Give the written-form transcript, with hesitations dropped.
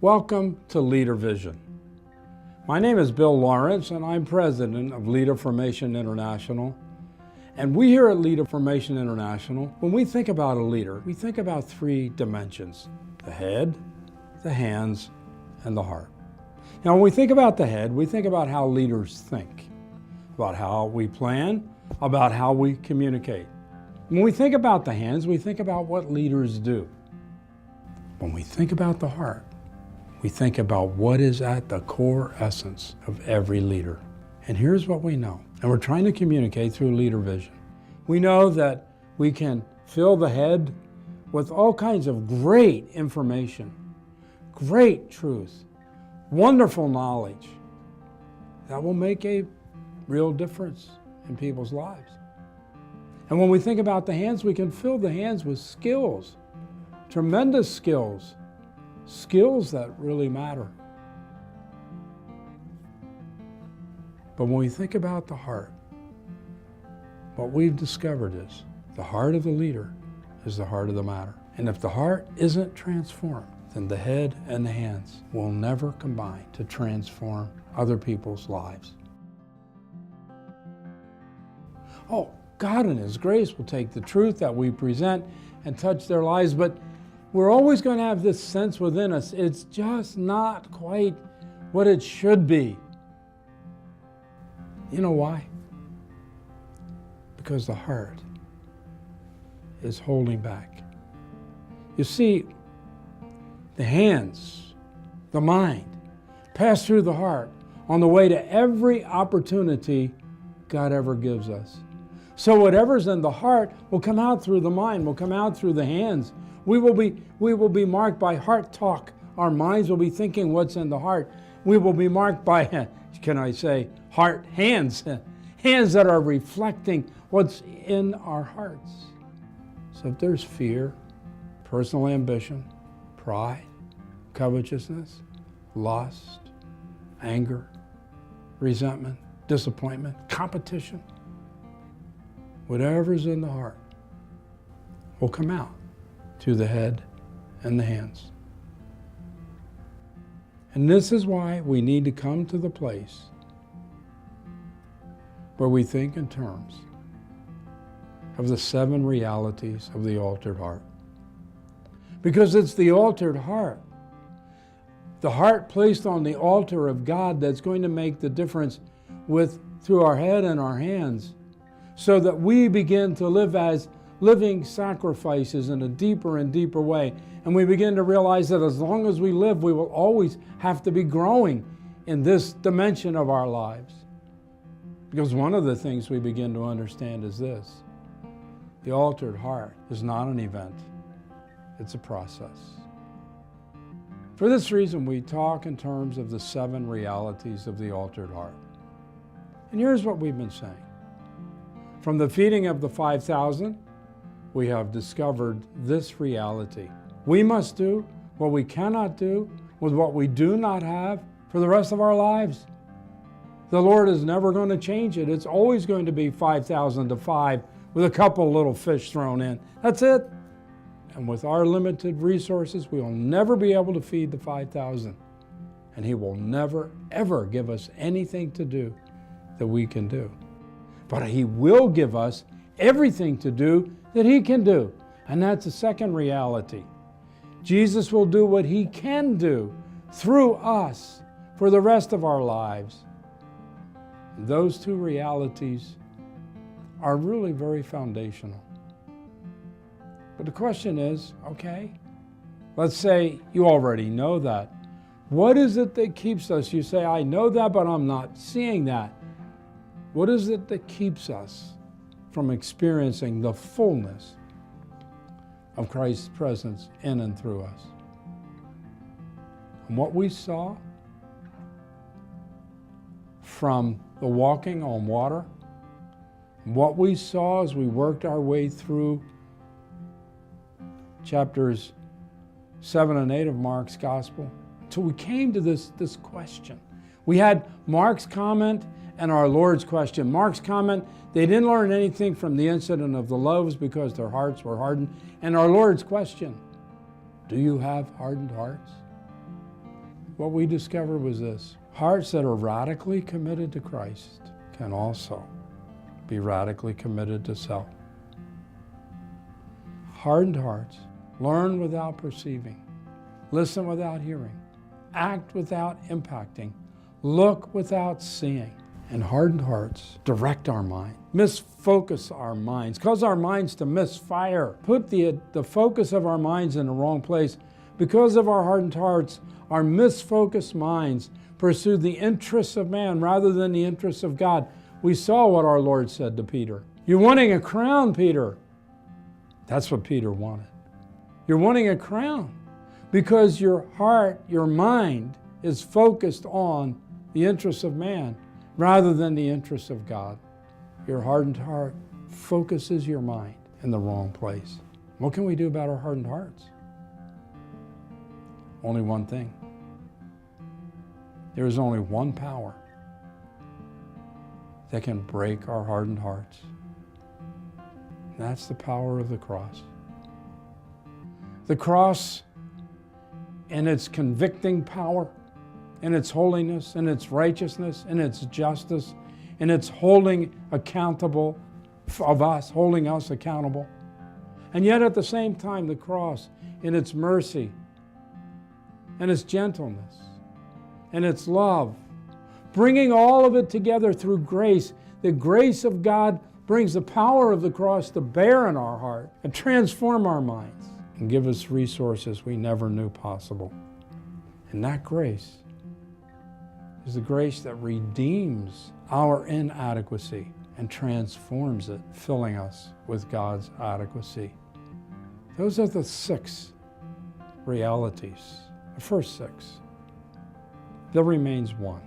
Welcome to LeaderVision. My name is Bill Lawrence and I'm president of LeaderVision International. And we here at LeaderVision International, when we think about a leader, we think about three dimensions: the head, the hands, and the heart. Now when we think about the head, we think about how leaders think, about how we plan, about how we communicate. When we think about the hands, we think about what leaders do. When we think about the heart, we think about what is at the core essence of every leader. And here's what we know, and we're trying to communicate through LeaderVision. We know that we can fill the head with all kinds of great information, great truth, wonderful knowledge that will make a real difference in people's lives. And when we think about the hands, we can fill the hands with skills, tremendous skills, skills that really matter. But when we think about the heart, what we've discovered is the heart of the leader is the heart of the matter. And if the heart isn't transformed, then the head and the hands will never combine to transform other people's lives. Oh, God in His grace will take the truth that we present and touch their lives, but we're always going to have this sense within us, it's just not quite what it should be. You know why? Because the heart is holding back. You see, the hands, the mind, pass through the heart on the way to every opportunity God ever gives us. So whatever's in the heart will come out through the mind, will come out through the hands. We will be marked by heart talk. Our minds will be thinking what's in the heart. We will be marked by, can I say, heart hands, hands that are reflecting what's in our hearts. So if there's fear, personal ambition, pride, covetousness, lust, anger, resentment, disappointment, competition, whatever's in the heart will come out to the head and the hands. And this is why we need to come to the place where we think in terms of the 7 realities of the altered heart. Because it's the altered heart, the heart placed on the altar of God, that's going to make the difference through our head and our hands, so that we begin to live as living sacrifices in a deeper and deeper way. And we begin to realize that as long as we live, we will always have to be growing in this dimension of our lives. Because one of the things we begin to understand is this: the altered heart is not an event, it's a process. For this reason, we talk in terms of the 7 realities of the altered heart. And here's what we've been saying. From the feeding of the 5,000, we have discovered this reality. We must do what we cannot do with what we do not have for the rest of our lives. The Lord is never going to change it. It's always going to be 5,000 to 5 with a couple little fish thrown in. That's it. And with our limited resources, we will never be able to feed the 5,000. And He will never, ever give us anything to do that we can do. But He will give us everything to do that He can do. And that's the second reality. Jesus will do what He can do through us for the rest of our lives. And those 2 realities are really very foundational. But the question is, okay, let's say you already know that. What is it that keeps us? You say, I know that, but I'm not seeing that. What is it that keeps us from experiencing the fullness of Christ's presence in and through us? And what we saw from the walking on water, what we saw as we worked our way through chapters 7 and 8 of Mark's Gospel, until we came to this question. We had Mark's comment and our Lord's question. Mark's comment, they didn't learn anything from the incident of the loaves because their hearts were hardened. And our Lord's question, do you have hardened hearts? what we discovered was this: hearts that are radically committed to Christ can also be radically committed to self. Hardened hearts learn without perceiving, listen without hearing, act without impacting, look without seeing. And hardened hearts direct our mind, misfocus our minds, cause our minds to misfire, put the focus of our minds in the wrong place. Because of our hardened hearts, our misfocused minds pursue the interests of man rather than the interests of God. We saw what our Lord said to Peter. You're wanting a crown, Peter. That's what Peter wanted. You're wanting a crown because your heart, your mind is focused on the interests of man rather than the interests of God. Your hardened heart focuses your mind in the wrong place. What can we do about our hardened hearts? Only one thing. There is only one power that can break our hardened hearts. And that's the power of the cross. The cross, in its convicting power, in its holiness, in its righteousness, in its justice, in its holding accountable of us, holding us accountable. And yet at the same time, the cross, in its mercy, and its gentleness, and its love, bringing all of it together through grace. The grace of God brings the power of the cross to bear in our heart and transform our minds and give us resources we never knew possible. And that grace is the grace that redeems our inadequacy and transforms it, filling us with God's adequacy. Those are the 6 realities, the first 6. There remains one.